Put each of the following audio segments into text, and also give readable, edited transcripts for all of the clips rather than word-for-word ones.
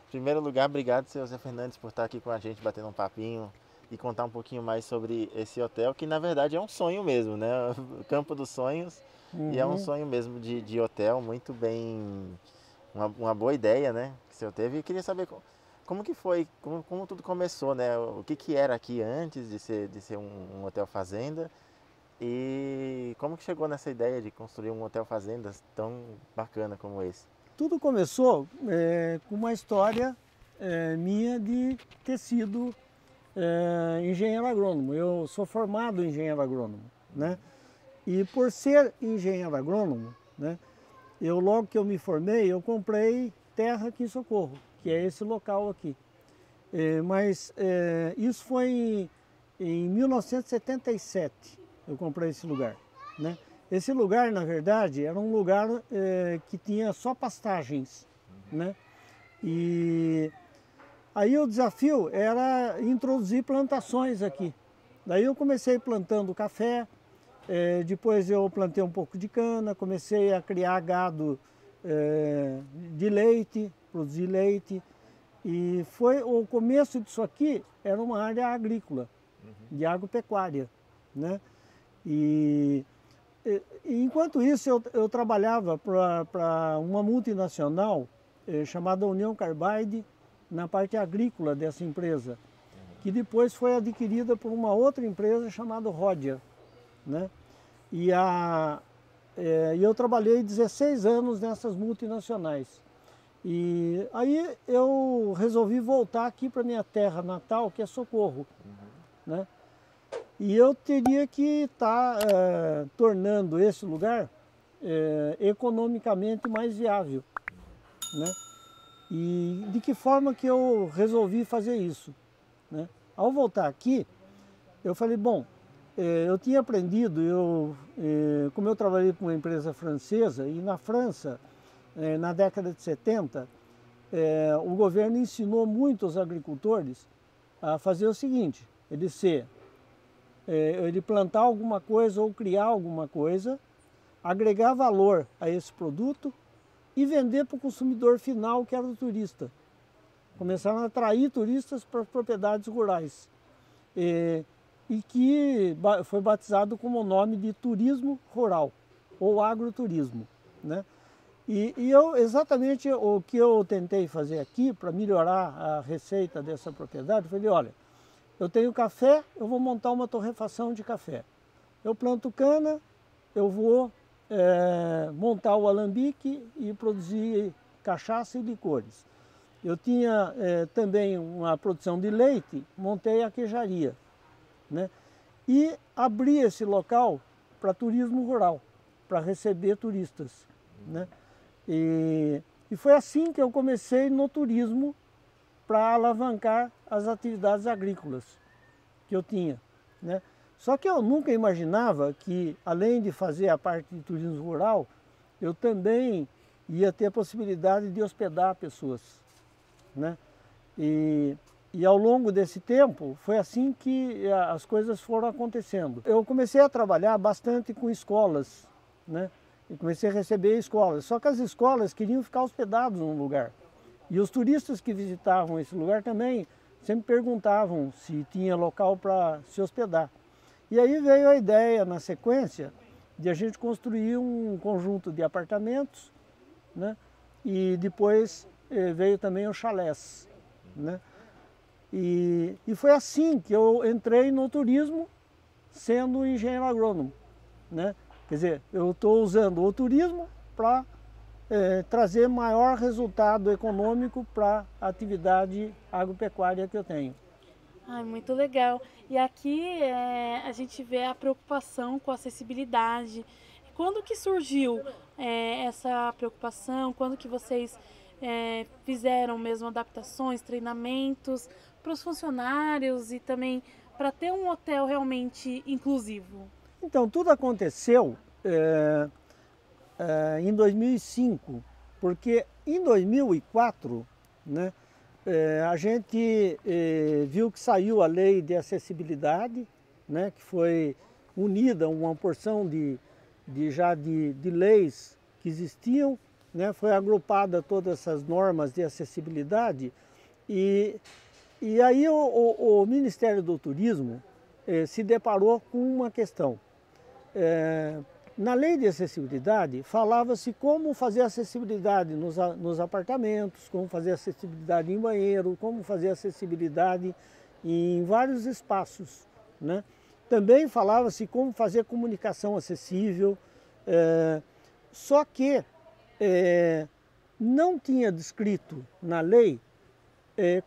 Em primeiro lugar, obrigado, seu Zé Fernandes, por estar aqui com a gente, batendo um papinho e contar um pouquinho mais sobre esse hotel, que na verdade é um sonho mesmo, né? O Campo dos Sonhos, e é um Uhum. sonho mesmo de hotel, muito bem, uma boa ideia, né? Que o senhor teve. E queria saber como que foi, como tudo começou, né? O que que era aqui antes de ser um hotel fazenda e como que chegou nessa ideia de construir um hotel fazenda tão bacana como esse? Tudo começou com uma história minha de ter sido engenheiro agrônomo. Eu sou formado em engenheiro agrônomo, né? E por ser engenheiro agrônomo, né, eu logo que eu me formei, eu comprei terra aqui em Socorro, que é esse local aqui. Mas isso foi em 1977, eu comprei esse lugar, né? Esse lugar, na verdade, era um lugar que tinha só pastagens, né? E aí o desafio era introduzir plantações aqui. Daí eu comecei plantando café, depois eu plantei um pouco de cana, comecei a criar gado de leite, produzir leite. E foi o começo disso aqui, era uma área agrícola, de agropecuária, né? E, enquanto isso eu trabalhava para uma multinacional chamada União Carbide, na parte agrícola dessa empresa, que depois foi adquirida por uma outra empresa chamada Rodia, né? E eu trabalhei 16 anos nessas multinacionais. E aí eu resolvi voltar aqui para minha terra natal, que é Socorro, né? E eu teria que estar tornando esse lugar economicamente mais viável, né? E de que forma que eu resolvi fazer isso, né? Ao voltar aqui, eu falei, bom, eu tinha aprendido, como eu trabalhei com uma empresa francesa, e na França, na década de 70, o governo ensinou muito os agricultores a fazer o seguinte, ele plantar alguma coisa ou criar alguma coisa, agregar valor a esse produto e vender para o consumidor final, que era o turista. Começaram a atrair turistas para as propriedades rurais. E que foi batizado como o nome de turismo rural, ou agroturismo, né? E exatamente o que eu tentei fazer aqui para melhorar a receita dessa propriedade, eu falei, olha, eu tenho café, eu vou montar uma torrefação de café. Eu planto cana, eu vou montar o alambique e produzir cachaça e licores. Eu tinha também uma produção de leite, montei a queijaria, né? E abri esse local para turismo rural, para receber turistas, né? E foi assim que eu comecei no turismo para alavancar as atividades agrícolas que eu tinha, né? Só que eu nunca imaginava que, além de fazer a parte de turismo rural, eu também ia ter a possibilidade de hospedar pessoas, né? E, e ao longo desse tempo, foi assim que as coisas foram acontecendo. Eu comecei a trabalhar bastante com escolas, né? E comecei a receber escolas. Só que as escolas queriam ficar hospedados num lugar. E os turistas que visitavam esse lugar também sempre perguntavam se tinha local para se hospedar. E aí veio a ideia, na sequência, de a gente construir um conjunto de apartamentos, né? E depois veio também os chalés, né? E foi assim que eu entrei no turismo sendo engenheiro agrônomo, né? Quer dizer, eu estou usando o turismo para trazer maior resultado econômico para a atividade agropecuária que eu tenho. Ai, muito legal. E aqui a gente vê a preocupação com a acessibilidade. Quando que surgiu essa preocupação? Quando que vocês fizeram mesmo adaptações, treinamentos para os funcionários e também para ter um hotel realmente inclusivo? Então, tudo aconteceu em 2005, porque em 2004, né, a gente viu que saiu a lei de acessibilidade, né, que foi unida a uma porção de leis que existiam, né, foi agrupada todas essas normas de acessibilidade e aí o Ministério do Turismo se deparou com uma questão. Na lei de acessibilidade, falava-se como fazer acessibilidade nos apartamentos, como fazer acessibilidade em banheiro, como fazer acessibilidade em vários espaços, né? Também falava-se como fazer comunicação acessível, só que não tinha descrito na lei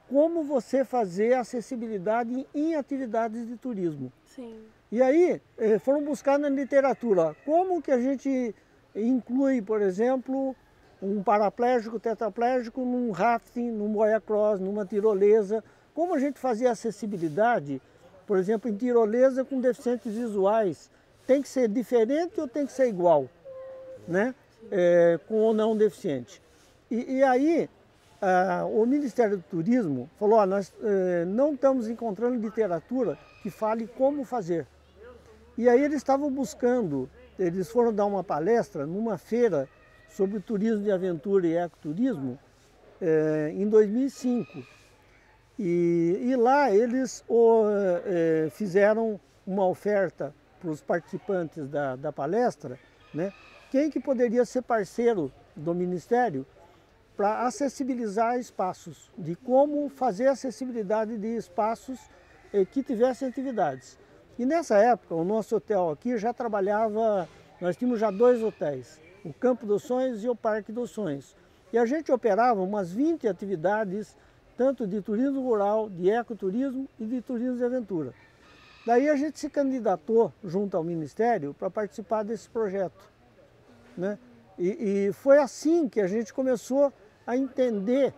como você fazer acessibilidade em atividades de turismo. Sim. E aí foram buscar na literatura como que a gente inclui, por exemplo, um paraplégico, tetraplégico num rafting, num boia cross, numa tirolesa, como a gente fazia acessibilidade, por exemplo, em tirolesa com deficientes visuais. Tem que ser diferente ou tem que ser igual, né? Com ou não deficiente. E aí o Ministério do Turismo falou, nós não estamos encontrando literatura que fale como fazer. E aí eles estavam buscando, eles foram dar uma palestra numa feira sobre turismo de aventura e ecoturismo em 2005. E lá eles fizeram uma oferta para os participantes da palestra, né? Quem que poderia ser parceiro do Ministério para acessibilizar espaços, de como fazer acessibilidade de espaços que tivessem atividades. E nessa época, o nosso hotel aqui já trabalhava, nós tínhamos já 2 hotéis, o Campo dos Sonhos e o Parque dos Sonhos. E a gente operava umas 20 atividades, tanto de turismo rural, de ecoturismo e de turismo de aventura. Daí a gente se candidatou junto ao Ministério para participar desse projeto, né? E foi assim que a gente começou a entender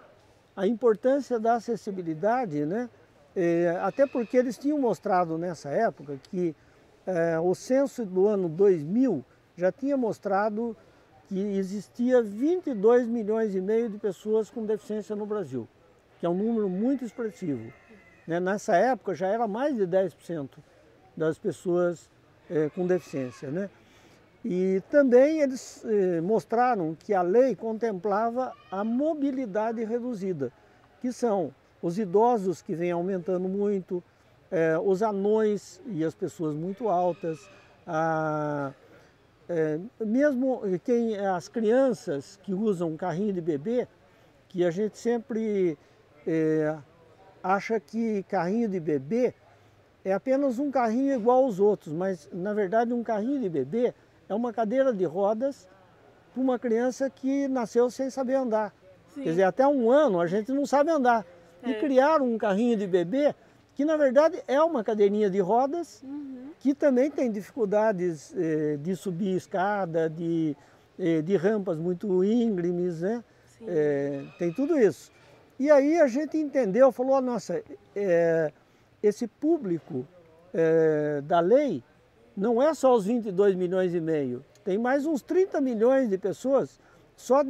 a importância da acessibilidade, né? Até porque eles tinham mostrado nessa época que o censo do ano 2000 já tinha mostrado que existia 22 milhões e meio de pessoas com deficiência no Brasil, que é um número muito expressivo, né? Nessa época já era mais de 10% das pessoas com deficiência, né? E também eles mostraram que a lei contemplava a mobilidade reduzida, que são os idosos que vêm aumentando muito, os anões e as pessoas muito altas, mesmo as crianças que usam carrinho de bebê, que a gente sempre acha que carrinho de bebê é apenas um carrinho igual aos outros, mas na verdade um carrinho de bebê é uma cadeira de rodas para uma criança que nasceu sem saber andar. Sim. Quer dizer, até 1 ano a gente não sabe andar. E criaram um carrinho de bebê que na verdade é uma cadeirinha de rodas, que também tem dificuldades de subir escada, de rampas muito íngremes, né? Tem tudo isso. E aí a gente entendeu, falou, nossa, esse público da lei não é só os 22 milhões e meio, tem mais uns 30 milhões de pessoas, só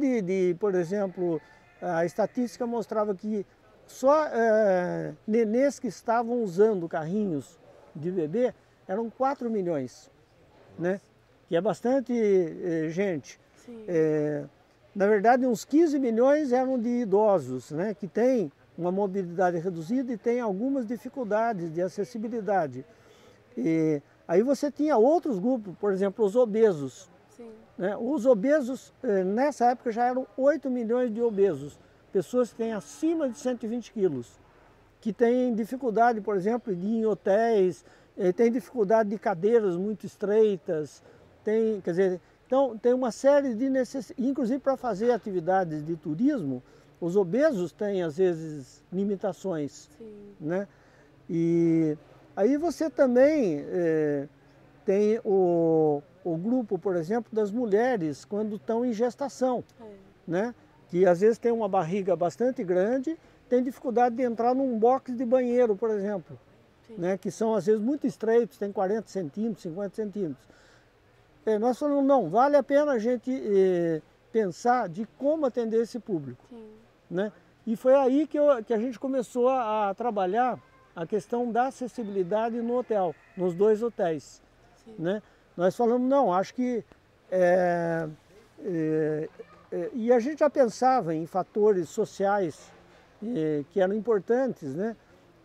por exemplo, a estatística mostrava que só nenês que estavam usando carrinhos de bebê eram 4 milhões, né? Que é bastante gente. Na verdade, uns 15 milhões eram de idosos, né? Que têm uma mobilidade reduzida e têm algumas dificuldades de acessibilidade. Aí você tinha outros grupos, por exemplo, os obesos. Né? Os obesos, nessa época, já eram 8 milhões de obesos. Pessoas que têm acima de 120 quilos, que têm dificuldade, por exemplo, de ir em hotéis, têm dificuldade de cadeiras muito estreitas, quer dizer, então tem uma série de necessidades, inclusive para fazer atividades de turismo, os obesos têm às vezes limitações, né? E aí você também tem o grupo, por exemplo, das mulheres quando estão em gestação, né? Que às vezes tem uma barriga bastante grande, tem dificuldade de entrar num box de banheiro, por exemplo, né? Que são às vezes muito estreitos, tem 40 centímetros, 50 centímetros. Nós falamos, não, vale a pena a gente pensar de como atender esse público, né? E foi aí que a gente começou a trabalhar a questão da acessibilidade no hotel, nos 2 hotéis, né? Nós falamos, não, acho que E a gente já pensava em fatores sociais que eram importantes, né?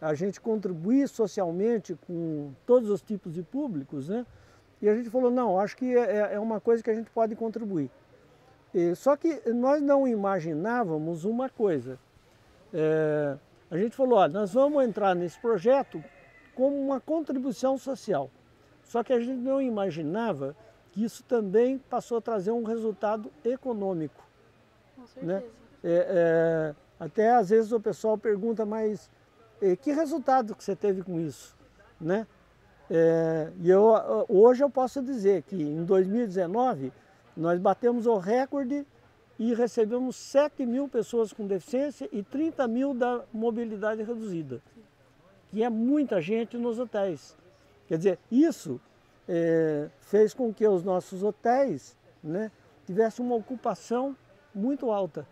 A gente contribuir socialmente com todos os tipos de públicos, né? E a gente falou, não, acho que é uma coisa que a gente pode contribuir. Só que nós não imaginávamos uma coisa. A gente falou, olha, nós vamos entrar nesse projeto como uma contribuição social. Só que a gente não imaginava que isso também passou a trazer um resultado econômico. Com Né? certeza. Até às vezes o pessoal pergunta, mas que resultado que você teve com isso? Né? Hoje eu posso dizer que em 2019 nós batemos o recorde e recebemos 7.000 pessoas com deficiência e 30.000 da mobilidade reduzida, que é muita gente nos hotéis. Quer dizer, isso fez com que os nossos hotéis, né, tivessem uma ocupação muito alta,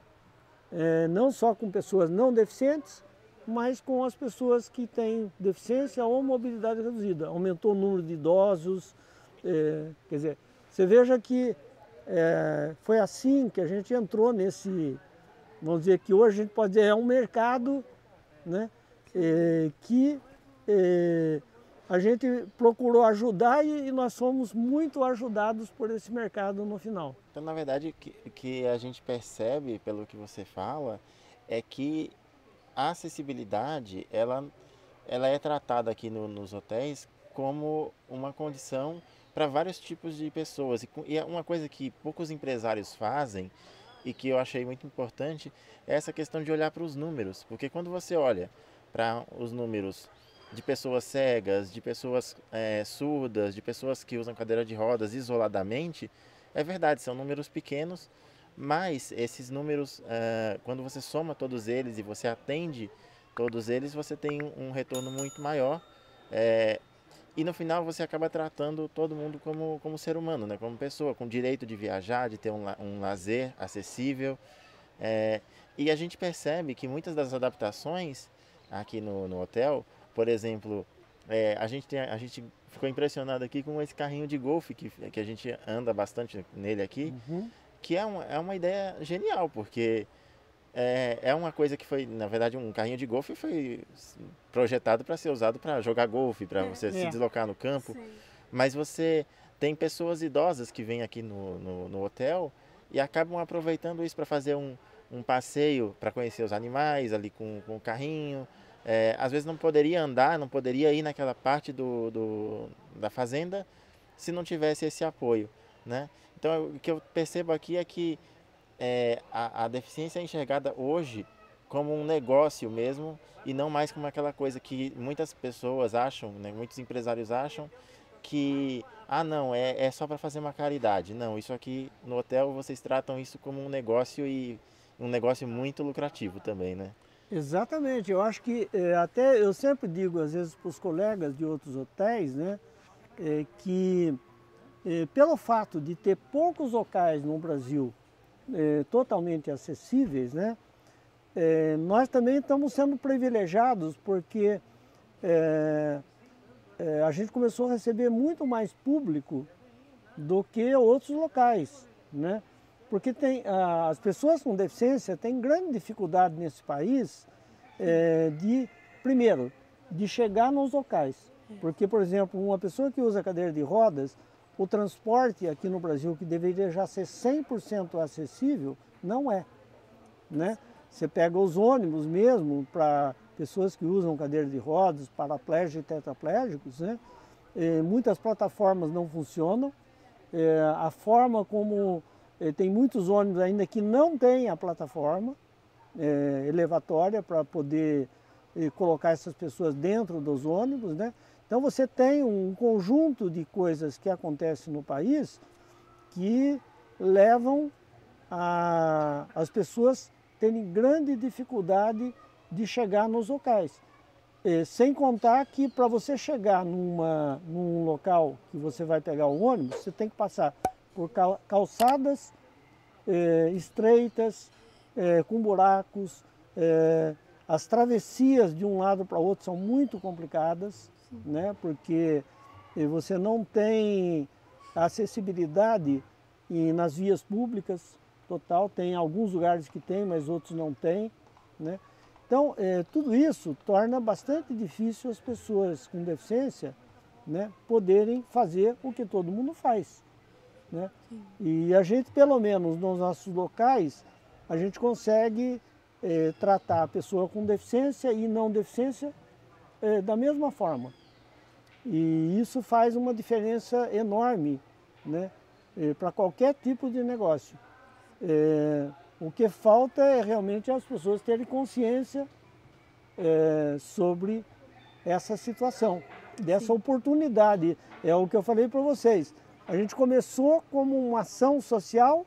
não só com pessoas não deficientes, mas com as pessoas que têm deficiência ou mobilidade reduzida. Aumentou o número de idosos, quer dizer, você veja que foi assim que a gente entrou nesse, vamos dizer que hoje a gente pode dizer, é um mercado, né, que a gente procurou ajudar e nós fomos muito ajudados por esse mercado no final. Então, na verdade, o que a gente percebe, pelo que você fala, é que a acessibilidade, ela é tratada aqui nos hotéis como uma condição para vários tipos de pessoas. E é uma coisa que poucos empresários fazem e que eu achei muito importante é essa questão de olhar para os números. Porque quando você olha para os números de pessoas cegas, de pessoas surdas, de pessoas que usam cadeira de rodas isoladamente, é verdade, são números pequenos, mas esses números, quando você soma todos eles e você atende todos eles, você tem um retorno muito maior. E no final você acaba tratando todo mundo como ser humano, né? Como pessoa, com direito de viajar, de ter um lazer acessível. E a gente percebe que muitas das adaptações aqui no hotel, por exemplo, a gente ficou impressionado aqui com esse carrinho de golfe que a gente anda bastante nele aqui, que é uma ideia genial, porque é uma coisa que foi, na verdade, um carrinho de golfe foi projetado para ser usado para jogar golfe, para você se deslocar no campo. Sim. Mas você tem pessoas idosas que vêm aqui no hotel e acabam aproveitando isso para fazer um passeio, para conhecer os animais ali com o carrinho. Às vezes não poderia andar, não poderia ir naquela parte da fazenda se não tivesse esse apoio, né? Então, o que eu percebo aqui é que a deficiência é enxergada hoje como um negócio mesmo e não mais como aquela coisa que muitas pessoas acham, né, muitos empresários acham que, não, é só para fazer uma caridade. Não, isso aqui no hotel vocês tratam isso como um negócio e um negócio muito lucrativo também, né? Exatamente, eu acho que até eu sempre digo às vezes para os colegas de outros hotéis, né, que pelo fato de ter poucos locais no Brasil totalmente acessíveis, né, nós também estamos sendo privilegiados porque a gente começou a receber muito mais público do que outros locais, né? Porque as pessoas com deficiência têm grande dificuldade nesse país primeiro, de chegar nos locais. Porque, por exemplo, uma pessoa que usa cadeira de rodas, o transporte aqui no Brasil, que deveria já ser 100% acessível, não é, né? Você pega os ônibus mesmo para pessoas que usam cadeira de rodas, paraplégicos e tetraplégicos, né? Muitas plataformas não funcionam. A forma como tem muitos ônibus ainda que não tem a plataforma elevatória para poder colocar essas pessoas dentro dos ônibus, né? Então você tem um conjunto de coisas que acontecem no país que levam as pessoas terem grande dificuldade de chegar nos locais. Sem contar que para você chegar num local que você vai pegar o ônibus, você tem que passar por calçadas estreitas, com buracos, as travessias de um lado para o outro são muito complicadas, né? Porque você não tem acessibilidade nas vias públicas, total. Tem alguns lugares que tem, mas outros não tem, né? Então, tudo isso torna bastante difícil as pessoas com deficiência, né, poderem fazer o que todo mundo faz, né? E a gente, pelo menos nos nossos locais, a gente consegue tratar a pessoa com deficiência e não deficiência da mesma forma. E isso faz uma diferença enorme, né, para qualquer tipo de negócio. O que falta é realmente as pessoas terem consciência sobre essa situação, dessa oportunidade. É o que eu falei para vocês. A gente começou como uma ação social,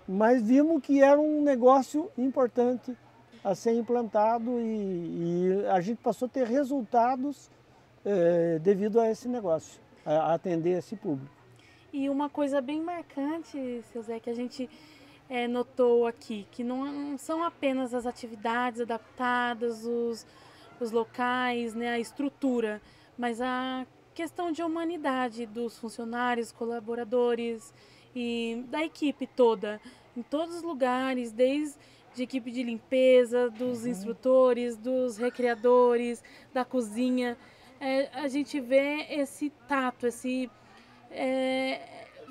mas vimos que era um negócio importante a ser implantado e a gente passou a ter resultados devido a esse negócio, a atender esse público. E uma coisa bem marcante, seu Zé, que a gente notou aqui, que não são apenas as atividades adaptadas, os locais, né, a estrutura, mas a questão de humanidade dos funcionários, colaboradores e da equipe toda, em todos os lugares, desde de equipe de limpeza, dos instrutores, dos recreadores, da cozinha. A gente vê esse tato, esse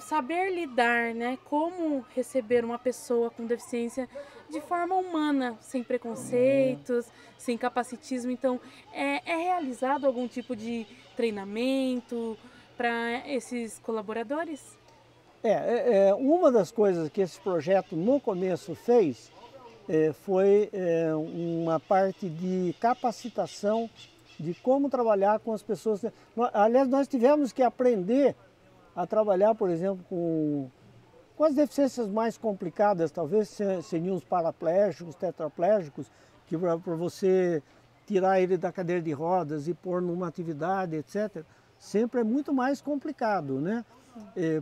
saber lidar, né? Como receber uma pessoa com deficiência de forma humana, sem preconceitos, sem capacitismo. Então, é realizado algum tipo de treinamento para esses colaboradores? Uma das coisas que esse projeto no começo fez foi uma parte de capacitação de como trabalhar com as pessoas. Aliás, nós tivemos que aprender a trabalhar, por exemplo, com as deficiências mais complicadas, talvez seriam os paraplégicos, tetraplégicos, que para você tirar ele da cadeira de rodas e pôr numa atividade, etc., sempre é muito mais complicado, né?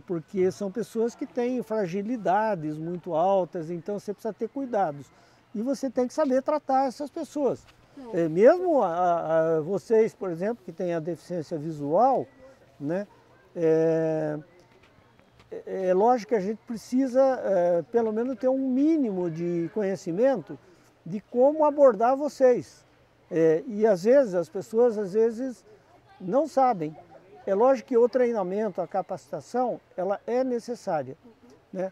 Porque são pessoas que têm fragilidades muito altas, então você precisa ter cuidados. E você tem que saber tratar essas pessoas. Mesmo vocês, por exemplo, que têm a deficiência visual, né? É lógico que a gente precisa, pelo menos, ter um mínimo de conhecimento de como abordar vocês. E às vezes, as pessoas não sabem. É lógico que o treinamento, a capacitação, ela é necessária, né?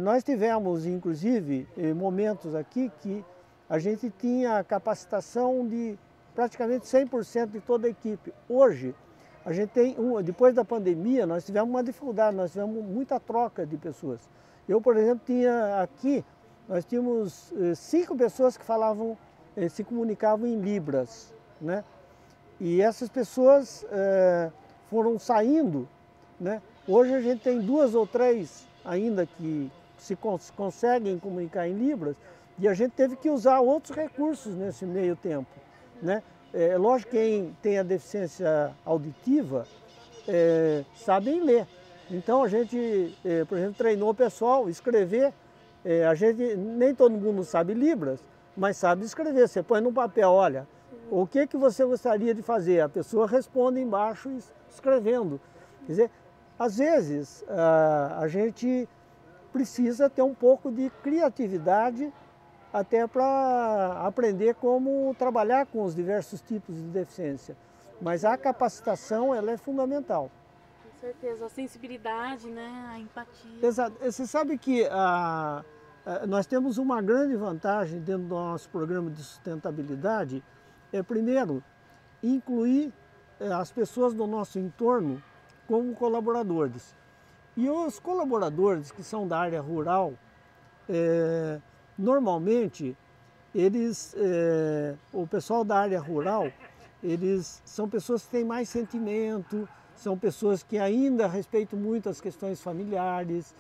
Nós tivemos, inclusive, momentos aqui que a gente tinha a capacitação de praticamente 100% de toda a equipe. Hoje, a gente tem, depois da pandemia, nós tivemos uma dificuldade, nós tivemos muita troca de pessoas. Eu, por exemplo, nós tínhamos 5 pessoas que se comunicavam em Libras, né? E essas pessoas foram saindo, né? Hoje a gente tem 2 ou 3 ainda que se conseguem comunicar em Libras, e a gente teve que usar outros recursos nesse meio tempo, né? Lógico que quem tem a deficiência auditiva sabem ler. Então a gente, por exemplo, treinou o pessoal escrever. Nem todo mundo sabe Libras, mas sabe escrever. Você põe no papel, olha, o que você gostaria de fazer? A pessoa responde embaixo escrevendo. Quer dizer, às vezes a gente precisa ter um pouco de criatividade até para aprender como trabalhar com os diversos tipos de deficiência. Mas a capacitação, ela é fundamental. Com certeza, a sensibilidade, né? A empatia. Exato. Você sabe que nós temos uma grande vantagem dentro do nosso programa de sustentabilidade, primeiro, incluir as pessoas do nosso entorno como colaboradores. E os colaboradores que são da área rural, normalmente, o pessoal da área rural, eles são pessoas que têm mais sentimento, são pessoas que ainda respeitam muito as questões familiares,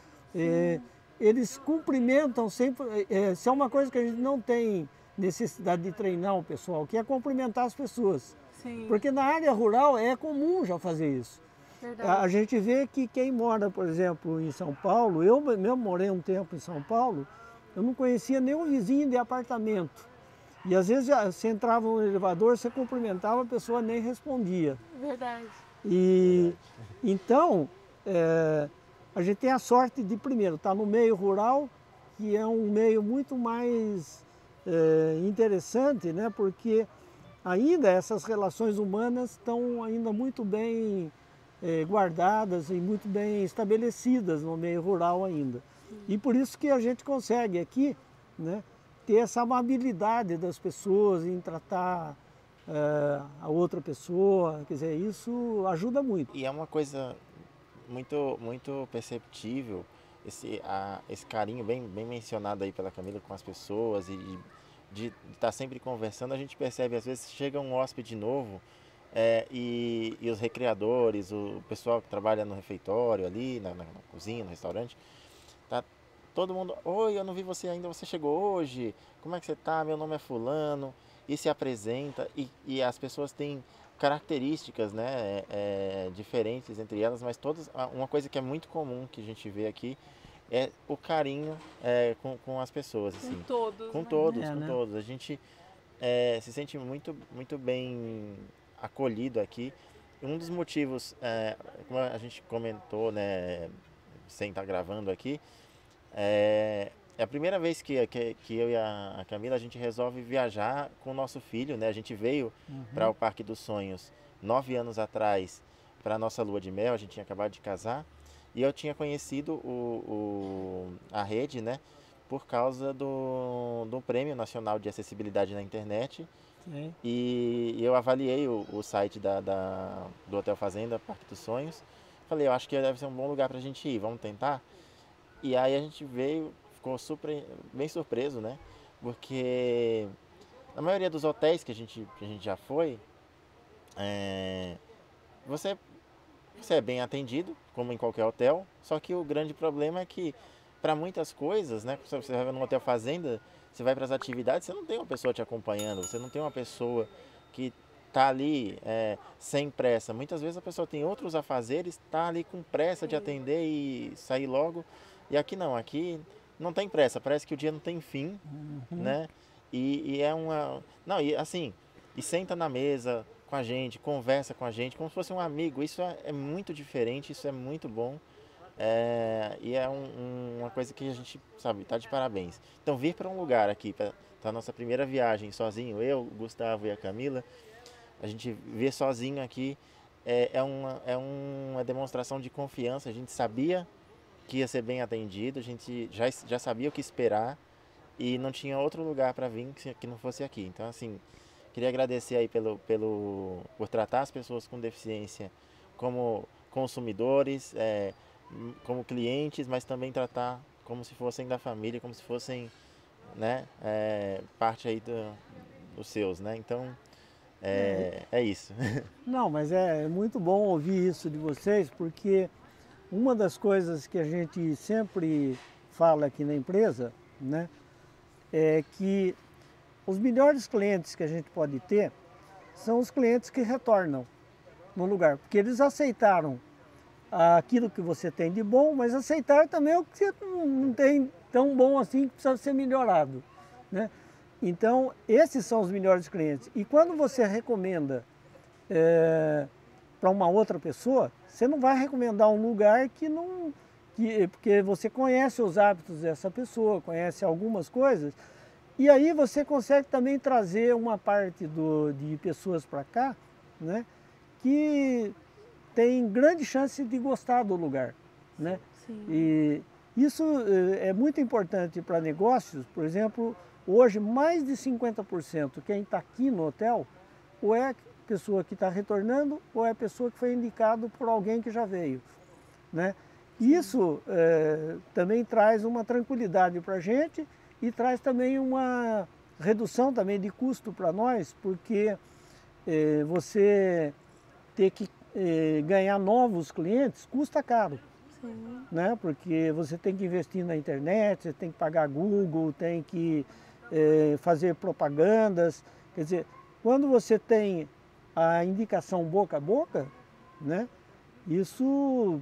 eles cumprimentam sempre, isso é uma coisa que a gente não tem necessidade de treinar o pessoal, que é cumprimentar as pessoas. Sim. Porque na área rural é comum já fazer isso. Verdade. A gente vê que quem mora, por exemplo, em São Paulo, eu mesmo morei um tempo em São Paulo, eu não conhecia nenhum vizinho de apartamento. E às vezes você entrava no elevador, você cumprimentava, a pessoa nem respondia. Verdade. E então, a gente tem a sorte de, primeiro, estar no meio rural que é um meio muito mais interessante, né? Porque ainda essas relações humanas estão ainda muito bem guardadas e muito bem estabelecidas no meio rural ainda. E por isso que a gente consegue aqui, né, ter essa amabilidade das pessoas em tratar a outra pessoa, quer dizer, isso ajuda muito. E é uma coisa muito, muito perceptível, esse carinho bem mencionado aí pela Camila com as pessoas e de estar sempre conversando. A gente percebe, às vezes, chega um hóspede novo e os recreadores, o pessoal que trabalha no refeitório ali, na cozinha, no restaurante, tá todo mundo: oi, eu não vi você ainda, você chegou hoje, como é que você tá? Meu nome é fulano, e se apresenta, e as pessoas têm características, né, diferentes entre elas, mas todas, uma coisa que é muito comum que a gente vê aqui é o carinho com as pessoas, assim. Com todos, Com né? todos, com Né? todos. A gente se sente muito, muito bem acolhido aqui. Um dos motivos, como a gente comentou, né, sem estar gravando aqui, é a primeira vez que eu e a Camila a gente resolve viajar com o nosso filho, né? A gente veio para o Parque dos Sonhos 9 anos atrás para a nossa lua de mel, a gente tinha acabado de casar e eu tinha conhecido a rede, né? Por causa do Prêmio Nacional de Acessibilidade na Internet. Sim. E eu avaliei o site do Hotel Fazenda, Parque dos Sonhos. Falei, eu acho que deve ser um bom lugar para a gente ir, vamos tentar? E aí a gente veio, ficou bem surpreso, né? Porque na maioria dos hotéis que a gente já foi, é, você, você é bem atendido, como em qualquer hotel, só que o grande problema é que para muitas coisas, né? Se você vai num hotel fazenda, você vai para as atividades, você não tem uma pessoa te acompanhando, você não tem uma pessoa que tá ali sem pressa. Muitas vezes a pessoa tem outros afazeres, tá ali com pressa de atender e sair logo. E aqui não, aqui não tem pressa, parece que o dia não tem fim, né? E é uma. Não, e assim, e senta na mesa com a gente, conversa com a gente, como se fosse um amigo. Isso é muito diferente, isso é muito bom. E é uma coisa que a gente, sabe, tá de parabéns. Então, vir para um lugar aqui, para a nossa primeira viagem sozinho, eu, o Gustavo e a Camila, a gente ver sozinho aqui é uma demonstração de confiança. A gente sabia que ia ser bem atendido, a gente já sabia o que esperar e não tinha outro lugar para vir que não fosse aqui. Então, assim, queria agradecer aí por tratar as pessoas com deficiência como consumidores, como clientes, mas também tratar como se fossem da família, como se fossem, né, parte aí dos seus, né? Então, é isso. Não, mas é muito bom ouvir isso de vocês, porque uma das coisas que a gente sempre fala aqui na empresa, né, é que os melhores clientes que a gente pode ter são os clientes que retornam no lugar, porque eles aceitaram aquilo que você tem de bom, mas aceitaram também o que você não tem tão bom assim, que precisa ser melhorado, né? Então, esses são os melhores clientes. E quando você recomenda para uma outra pessoa, você não vai recomendar um lugar que não... porque você conhece os hábitos dessa pessoa, conhece algumas coisas, e aí você consegue também trazer uma parte de pessoas para cá, né, que tem grande chance de gostar do lugar, né? Sim. E isso é muito importante para negócios. Por exemplo, hoje mais de 50% quem está aqui no hotel ou é a pessoa que está retornando ou é a pessoa que foi indicado por alguém que já veio, né? Isso também traz uma tranquilidade para a gente e traz também uma redução também de custo para nós, porque você ter que ganhar novos clientes custa caro. Sim. Né? Porque você tem que investir na internet, você tem que pagar Google, tem que fazer propagandas. Quer dizer, quando você tem a indicação boca a boca, né? Isso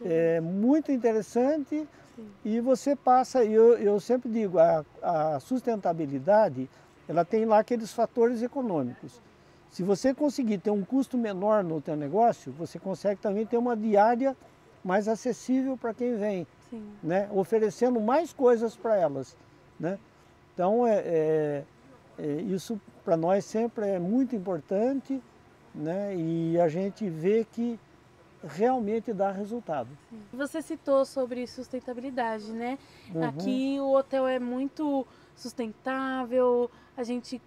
é muito interessante. Sim. E você passa, eu sempre digo, a sustentabilidade, ela tem lá aqueles fatores econômicos. Se você conseguir ter um custo menor no teu negócio, você consegue também ter uma diária mais acessível para quem vem. Sim. né? Oferecendo mais coisas para elas, né? Então, isso para nós sempre é muito importante, né? E a gente vê que realmente dá resultado. Você citou sobre sustentabilidade, né? Uhum. Aqui o hotel é muito sustentável, a gente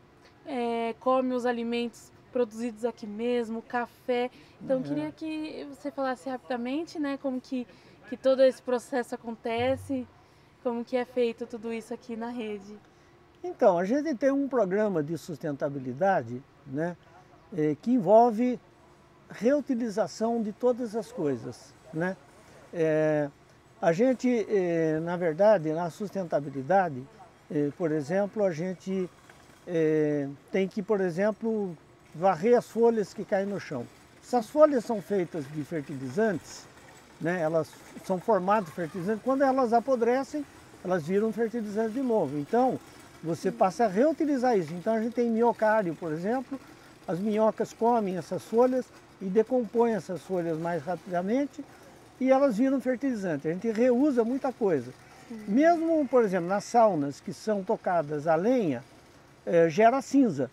come os alimentos produzidos aqui mesmo, café. Então, queria que você falasse rapidamente, né, como que todo esse processo acontece, como que é feito tudo isso aqui na rede. Então, a gente tem um programa de sustentabilidade, né, que envolve reutilização de todas as coisas, né? A gente, na verdade, na sustentabilidade, por exemplo, a gente tem que, por exemplo, varrer as folhas que caem no chão. Essas folhas são feitas de fertilizantes, né? Elas são formadas de fertilizantes. Quando elas apodrecem, elas viram fertilizante de novo. Então, você passa a reutilizar isso. Então, a gente tem minhocário, por exemplo. As minhocas comem essas folhas e decompõem essas folhas mais rapidamente e elas viram fertilizante. A gente reusa muita coisa. Mesmo, por exemplo, nas saunas que são tocadas a lenha, gera cinza.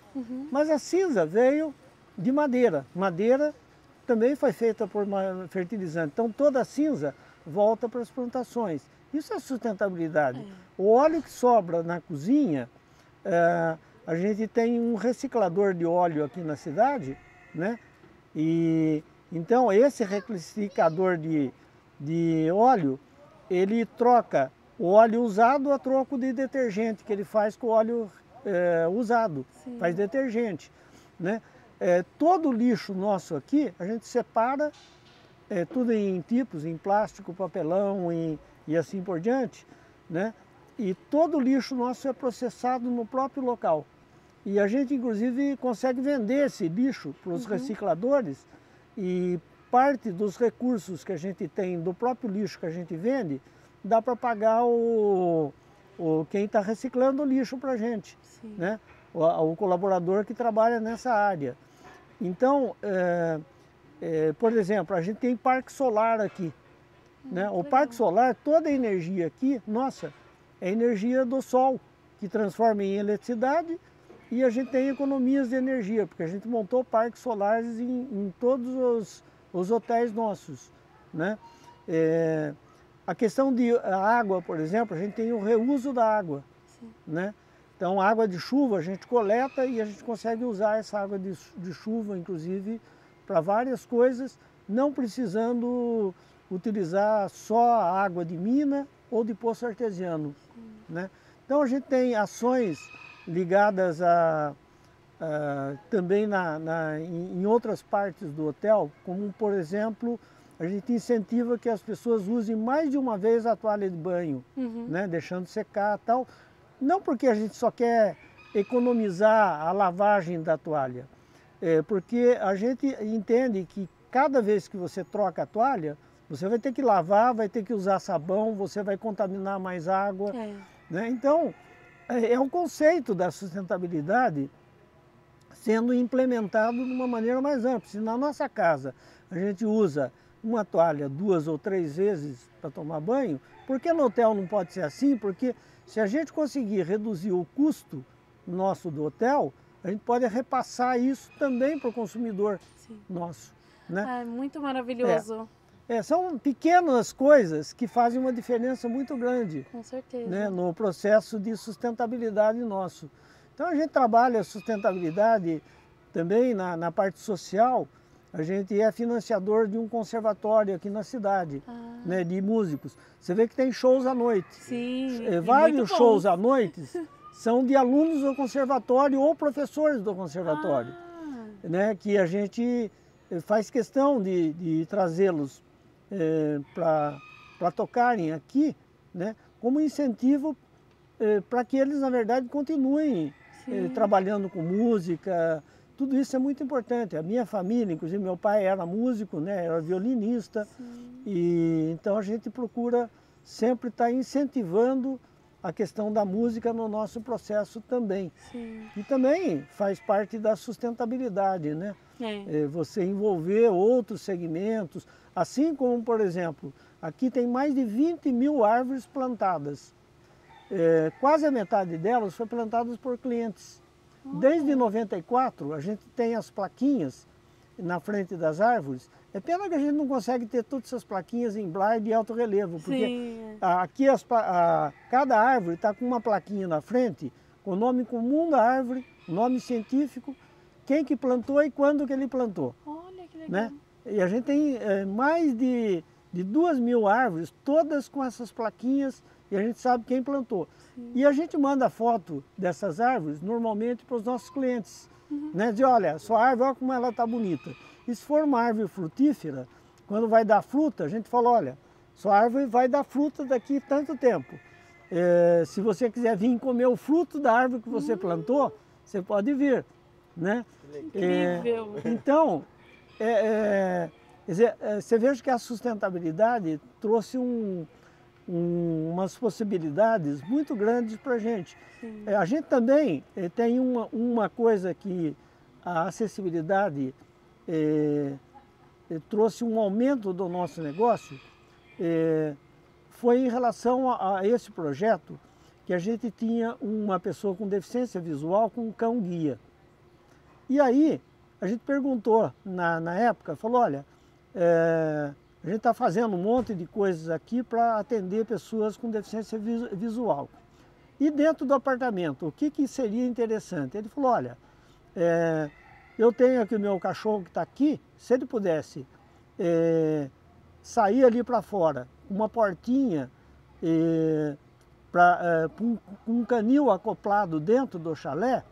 Mas a cinza veio de madeira. Madeira também foi feita por fertilizante. Então toda a cinza volta para as plantações. Isso é sustentabilidade. O óleo que sobra na cozinha, a gente tem um reciclador de óleo aqui na cidade, né? E então esse reciclador de óleo, ele troca o óleo usado a troco de detergente, que ele faz com o óleo usado, Sim. faz detergente, né? Todo o lixo nosso aqui, a gente separa tudo em tipos, em plástico, papelão e assim por diante, né? E todo o lixo nosso é processado no próprio local. E a gente, inclusive, consegue vender esse lixo para os recicladores e parte dos recursos que a gente tem do próprio lixo que a gente vende, dá para pagar quem está reciclando o lixo para a gente, né? O colaborador que trabalha nessa área. Então, por exemplo, a gente tem parque solar aqui, né? O parque solar, toda a energia aqui, nossa, é energia do sol, que transforma em eletricidade e a gente tem economias de energia, porque a gente montou parques solares em todos os hotéis nossos, né? A questão de água, por exemplo, a gente tem o reuso da água, né? Então, a água de chuva a gente coleta e a gente consegue usar essa água de chuva, inclusive, para várias coisas, não precisando utilizar só a água de mina ou de poço artesiano, né? Então, a gente tem ações ligadas também em outras partes do hotel, como, por exemplo, a gente incentiva que as pessoas usem mais de uma vez a toalha de banho, né, deixando secar e tal. Não porque a gente só quer economizar a lavagem da toalha, porque a gente entende que cada vez que você troca a toalha, você vai ter que lavar, vai ter que usar sabão, você vai contaminar mais água, né? Então, é o conceito da sustentabilidade sendo implementado de uma maneira mais ampla. Se na nossa casa a gente usa uma toalha 2 ou 3 vezes para tomar banho, por que no hotel não pode ser assim? Porque se a gente conseguir reduzir o custo nosso do hotel, a gente pode repassar isso também para o consumidor nosso, né? É muito maravilhoso. São pequenas coisas que fazem uma diferença muito grande, com certeza, né, no processo de sustentabilidade nosso. Então a gente trabalha a sustentabilidade também na parte social. A gente é financiador de um conservatório aqui na cidade, né, de músicos. Você vê que tem shows à noite. Sim, vários shows à noite são de alunos do conservatório ou professores do conservatório, né, que a gente faz questão de trazê-los para tocarem aqui, né, como incentivo para que eles, na verdade, continuem trabalhando com música. Tudo isso é muito importante. A minha família, inclusive meu pai era músico, né, era violinista, e então a gente procura sempre estar incentivando a questão da música no nosso processo também. Sim. E também faz parte da sustentabilidade, né? É. Você envolver outros segmentos, assim como, por exemplo, aqui tem mais de 20 mil árvores plantadas. Quase a metade delas foi plantadas por clientes. Desde 94, a gente tem as plaquinhas na frente das árvores. É pena que a gente não consegue ter todas essas plaquinhas em braille de alto relevo, porque Sim. aqui cada árvore está com uma plaquinha na frente, com o nome comum da árvore, nome científico, quem que plantou e quando que ele plantou. Olha que legal. Né? E a gente tem mais de 2 mil árvores, todas com essas plaquinhas, e a gente sabe quem plantou. Sim. E a gente manda foto dessas árvores normalmente para os nossos clientes. Né? Diz, olha, sua árvore, olha como ela está bonita. E se for uma árvore frutífera, quando vai dar fruta, a gente fala, olha, sua árvore vai dar fruta daqui tanto tempo. Se você quiser vir comer o fruto da árvore que você plantou, você pode vir. Né? Incrível. Então, quer dizer, você veja que a sustentabilidade trouxe umas possibilidades muito grandes para a gente. A gente também tem uma coisa que a acessibilidade trouxe um aumento do nosso negócio, foi em relação a esse projeto que a gente tinha uma pessoa com deficiência visual com um cão-guia. E aí a gente perguntou na época, falou, olha, a gente está fazendo um monte de coisas aqui para atender pessoas com deficiência visual. E dentro do apartamento, o que seria interessante? Ele falou, olha, eu tenho aqui o meu cachorro que está aqui, se ele pudesse sair ali para fora, uma portinha, com um canil acoplado dentro do chalé,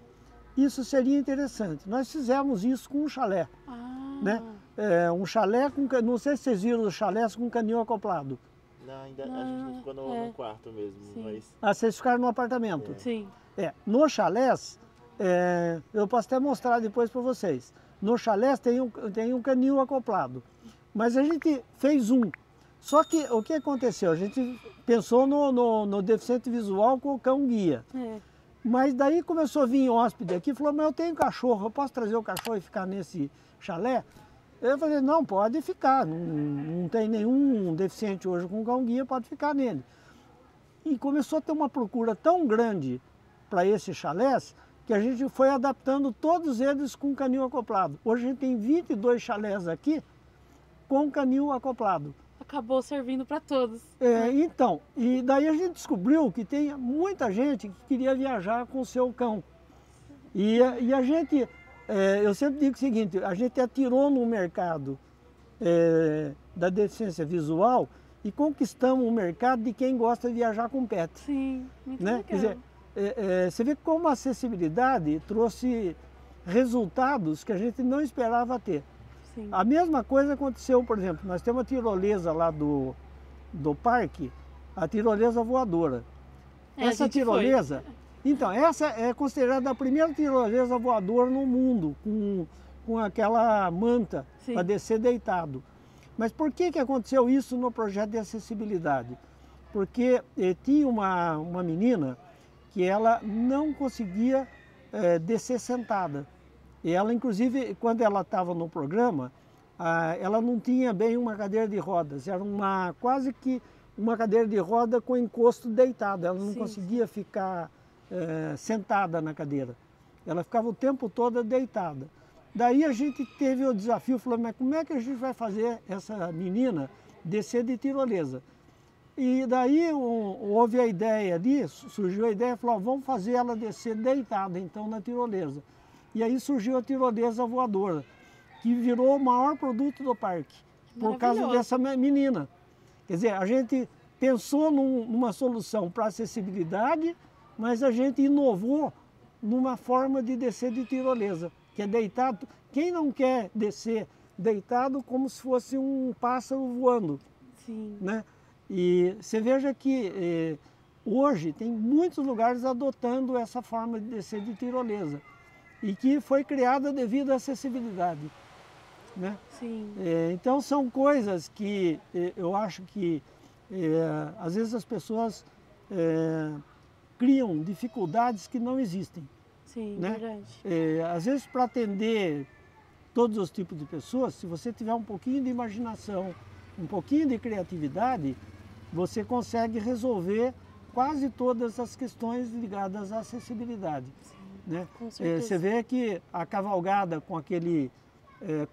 isso seria interessante. Nós fizemos isso com um chalé. Né? Um chalé com, não sei se vocês viram os chalés com canil acoplado. Não, ainda a gente não ficou no quarto mesmo. Mas... vocês ficaram no apartamento? Sim. No chalés, eu posso até mostrar depois para vocês. No chalés tem um canil acoplado. Mas a gente fez um. Só que o que aconteceu? A gente pensou no deficiente visual com o cão-guia. Mas daí começou a vir hóspede aqui e falou, mas eu tenho cachorro, eu posso trazer o cachorro e ficar nesse chalé? Eu falei, não, pode ficar, não tem nenhum deficiente hoje com cão-guia, pode ficar nele. E começou a ter uma procura tão grande para esses chalés, que a gente foi adaptando todos eles com canil acoplado. Hoje a gente tem 22 chalés aqui com canil acoplado. Acabou servindo para todos. Então, e daí a gente descobriu que tem muita gente que queria viajar com o seu cão. E a gente, eu sempre digo o seguinte, a gente atirou no mercado da deficiência visual e conquistamos o mercado de quem gosta de viajar com pet. Sim, muito né? legal. Quer dizer, você vê como a acessibilidade trouxe resultados que a gente não esperava ter. Sim. A mesma coisa aconteceu, por exemplo, nós temos uma tirolesa lá do parque, a tirolesa voadora. Essa tirolesa, então, essa é considerada a primeira tirolesa voadora no mundo, com aquela manta para descer deitado. Mas por que aconteceu isso no projeto de acessibilidade? Porque tinha uma menina que ela não conseguia descer sentada. E ela, inclusive, quando ela estava no programa, ela não tinha bem uma cadeira de rodas, era quase que uma cadeira de roda com encosto deitado, ela não conseguia ficar sentada na cadeira, ela ficava o tempo todo deitada. Daí a gente teve o desafio, falou, mas como é que a gente vai fazer essa menina descer de tirolesa? E daí houve a ideia ali, surgiu a ideia, falou, vamos fazer ela descer deitada então na tirolesa. E aí surgiu a tirolesa voadora, que virou o maior produto do parque, por causa dessa menina. Quer dizer, a gente pensou numa solução para acessibilidade, mas a gente inovou numa forma de descer de tirolesa, que é deitado. Quem não quer descer deitado como se fosse um pássaro voando? Sim. Né? E você veja que hoje tem muitos lugares adotando essa forma de descer de tirolesa. E que foi criada devido à acessibilidade. Né? Sim. Então são coisas que eu acho que às vezes as pessoas criam dificuldades que não existem. Sim, né? verdade. Às vezes, para atender todos os tipos de pessoas, se você tiver um pouquinho de imaginação, um pouquinho de criatividade, você consegue resolver quase todas as questões ligadas à acessibilidade. Sim, né? com certeza. Você vê que a cavalgada com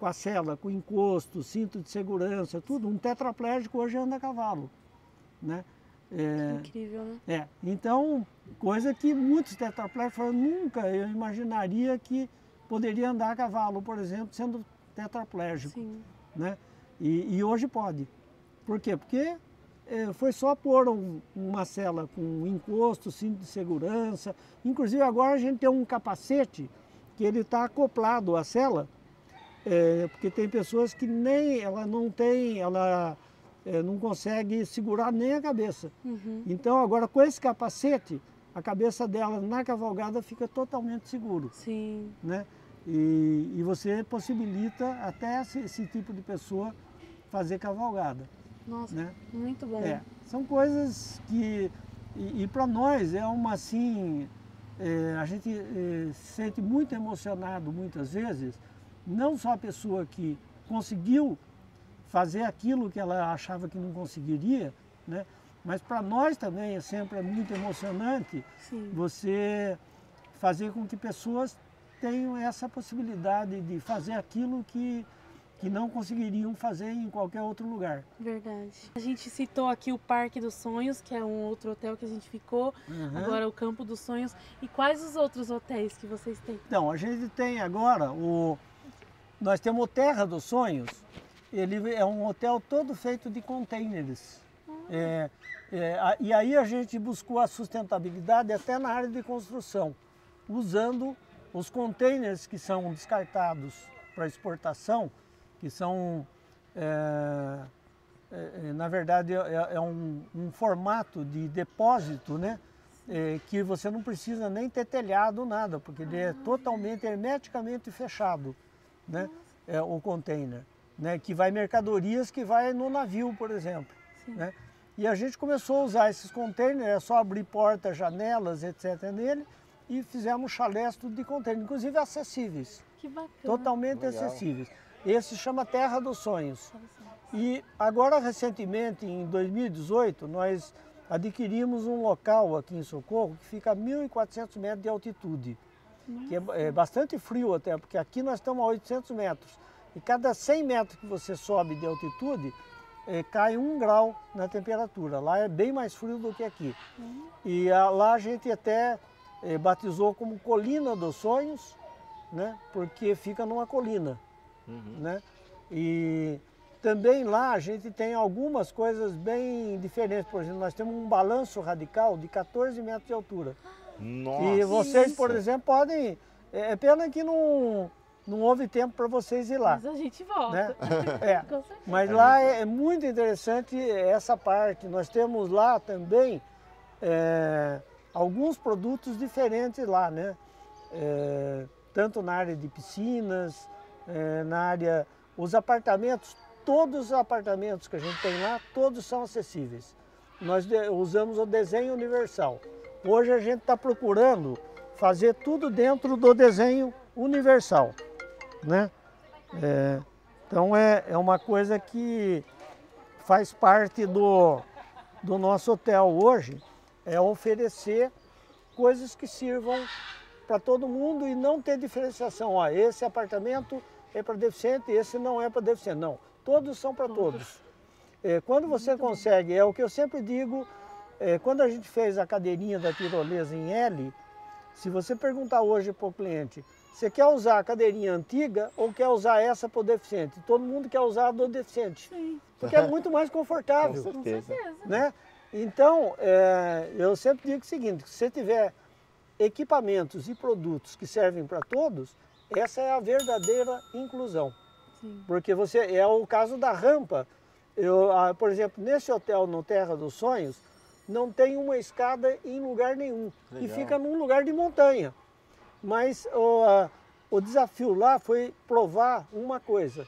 com a sela, com encosto, cinto de segurança, tudo, um tetraplégico hoje anda a cavalo. Né? Incrível, né? Então, coisa que muitos tetraplégicos falam, nunca eu imaginaria que poderia andar a cavalo, por exemplo, sendo tetraplégico. Sim. Né? E hoje pode. Por quê? Porque foi só pôr uma sela com encosto, cinto de segurança. Inclusive agora a gente tem um capacete que ele está acoplado à sela, porque tem pessoas que nem ela não consegue segurar nem a cabeça. Uhum. Então agora com esse capacete, a cabeça dela na cavalgada fica totalmente seguro. Sim. Né? E você possibilita até esse tipo de pessoa fazer cavalgada. Nossa, né? muito bom. São coisas que, e para nós é uma assim, a gente se sente muito emocionado muitas vezes, não só a pessoa que conseguiu fazer aquilo que ela achava que não conseguiria, né? Mas para nós também é muito emocionante. Sim. Você fazer com que pessoas tenham essa possibilidade de fazer aquilo que não conseguiriam fazer em qualquer outro lugar. Verdade. A gente citou aqui o Parque dos Sonhos, que é um outro hotel que a gente ficou, agora o Campo dos Sonhos. E quais os outros hotéis que vocês têm? Então, a gente tem agora, nós temos o Terra dos Sonhos, ele é um hotel todo feito de containers. E aí a gente buscou a sustentabilidade até na área de construção, usando os containers que são descartados para exportação, que são, na verdade, um formato de depósito, né? Que você não precisa nem ter telhado, nada, porque ele é totalmente hermeticamente fechado, né? O container, né? Que vai mercadorias que vai no navio, por exemplo. Né? E a gente começou a usar esses containers, é só abrir portas, janelas, etc. nele, e fizemos chalés tudo de container, inclusive acessíveis. Que bacana. Totalmente acessíveis. Esse chama Terra dos Sonhos. E agora, recentemente, em 2018, nós adquirimos um local aqui em Socorro que fica a 1.400 metros de altitude. Que é bastante frio até, porque aqui nós estamos a 800 metros. E cada 100 metros que você sobe de altitude, cai 1 grau na temperatura. Lá é bem mais frio do que aqui. E lá a gente até batizou como Colina dos Sonhos, né? Porque fica numa colina. Né? E também lá a gente tem algumas coisas bem diferentes. Por exemplo, nós temos um balanço radical de 14 metros de altura. Nossa! E vocês, por exemplo, podem... É pena que não houve tempo para vocês ir lá. Mas a gente volta. Né? Com certeza. Mas lá é muito interessante essa parte. Nós temos lá também alguns produtos diferentes lá, né? Tanto na área de piscinas, na área... Os apartamentos, todos os apartamentos que a gente tem lá, todos são acessíveis. Nós usamos o desenho universal. Hoje a gente está procurando fazer tudo dentro do desenho universal. Né? Então é uma coisa que faz parte do nosso hotel hoje, é oferecer coisas que sirvam para todo mundo e não ter diferenciação. Ó, esse apartamento é para deficiente, esse não é para deficiente. Não, todos são para todos. Quando você consegue, é o que eu sempre digo, quando a gente fez a cadeirinha da tirolesa em L, se você perguntar hoje para o cliente, você quer usar a cadeirinha antiga ou quer usar essa para o deficiente? Todo mundo quer usar a do deficiente. Sim. Porque é muito mais confortável. Com certeza. Né? Então, eu sempre digo o seguinte, se você tiver equipamentos e produtos que servem para todos, essa é a verdadeira inclusão. Sim. Porque é o caso da rampa. Por exemplo, nesse hotel no Terra dos Sonhos, não tem uma escada em lugar nenhum. Legal. E fica num lugar de montanha. Mas o desafio lá foi provar uma coisa,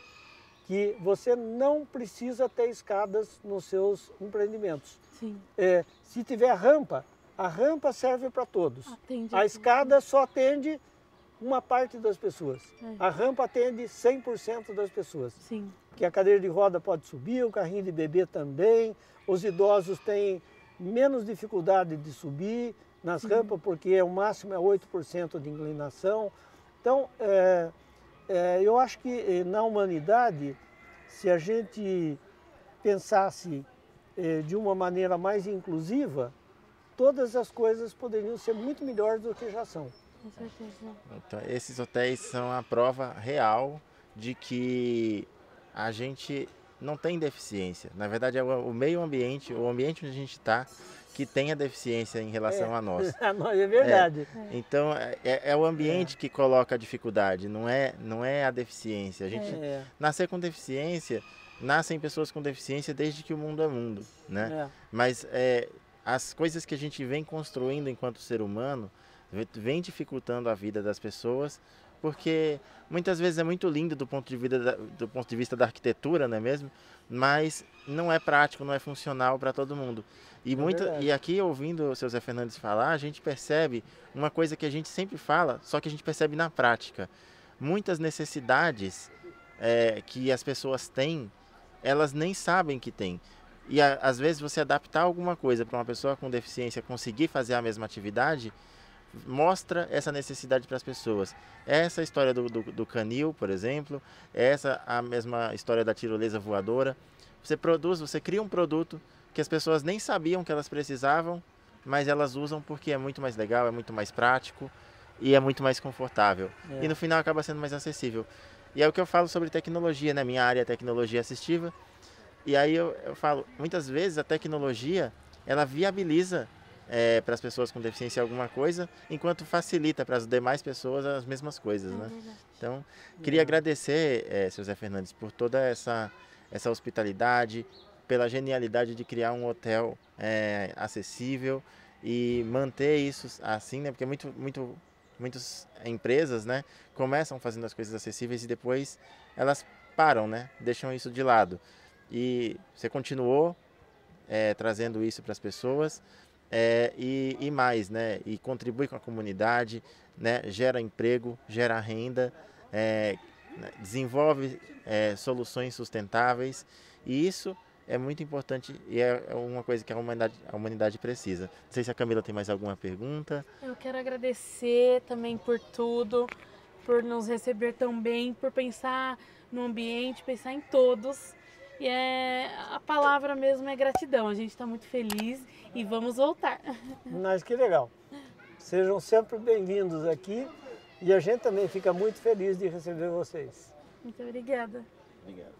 que você não precisa ter escadas nos seus empreendimentos. Sim. Se tiver rampa, A rampa serve para todos. Atende A escada só atende uma parte das pessoas. A rampa atende 100% das pessoas. Sim. Que a cadeira de roda pode subir, o carrinho de bebê também. Os idosos têm menos dificuldade de subir nas rampas, porque o máximo é 8% de inclinação. Então, eu acho que na humanidade, se a gente pensasse de uma maneira mais inclusiva, todas as coisas poderiam ser muito melhores do que já são. Com certeza. Então, esses hotéis são a prova real de que a gente não tem deficiência. Na verdade, é o meio ambiente, o ambiente onde a gente está, que tem a deficiência em relação a nós. É verdade. Então, é o ambiente que coloca a dificuldade, não é a deficiência. A gente nascer com deficiência, nascem pessoas com deficiência desde que o mundo é mundo, né? Mas as coisas que a gente vem construindo enquanto ser humano vem dificultando a vida das pessoas, porque muitas vezes é muito lindo do ponto de vista da arquitetura, não é mesmo? Mas não é prático, não é funcional para todo mundo. E aqui, ouvindo o seu Zé Fernandes falar, a gente percebe uma coisa que a gente sempre fala, só que a gente percebe na prática. Muitas necessidades que as pessoas têm, elas nem sabem que têm. E às vezes você adaptar alguma coisa para uma pessoa com deficiência conseguir fazer a mesma atividade, mostra essa necessidade para as pessoas. Essa história do canil, por exemplo, a mesma história da tirolesa voadora. Você cria um produto que as pessoas nem sabiam que elas precisavam, mas elas usam porque é muito mais legal, é muito mais prático e é muito mais confortável. E no final acaba sendo mais acessível. E é o que eu falo sobre tecnologia, né? Minha área é tecnologia assistiva. E aí eu falo, muitas vezes a tecnologia, ela viabiliza para as pessoas com deficiência alguma coisa, enquanto facilita para as demais pessoas as mesmas coisas, né? Então, queria agradecer, seu Zé Fernandes, por toda essa hospitalidade, pela genialidade de criar um hotel acessível e manter isso assim, né? Porque muitas empresas, né, começam fazendo as coisas acessíveis e depois elas param, né? Deixam isso de lado. E você continuou trazendo isso para as pessoas. E mais, né? E contribui com a comunidade, né? Gera emprego, gera renda, desenvolve soluções sustentáveis, e isso é muito importante e é uma coisa que a humanidade precisa. Não sei se a Camila tem mais alguma pergunta. Eu quero agradecer também por tudo, por nos receber tão bem, por pensar no ambiente, pensar em todos. E a palavra mesmo é gratidão. A gente está muito feliz e vamos voltar. Mas que legal. Sejam sempre bem-vindos aqui e a gente também fica muito feliz de receber vocês. Muito obrigada. Obrigado.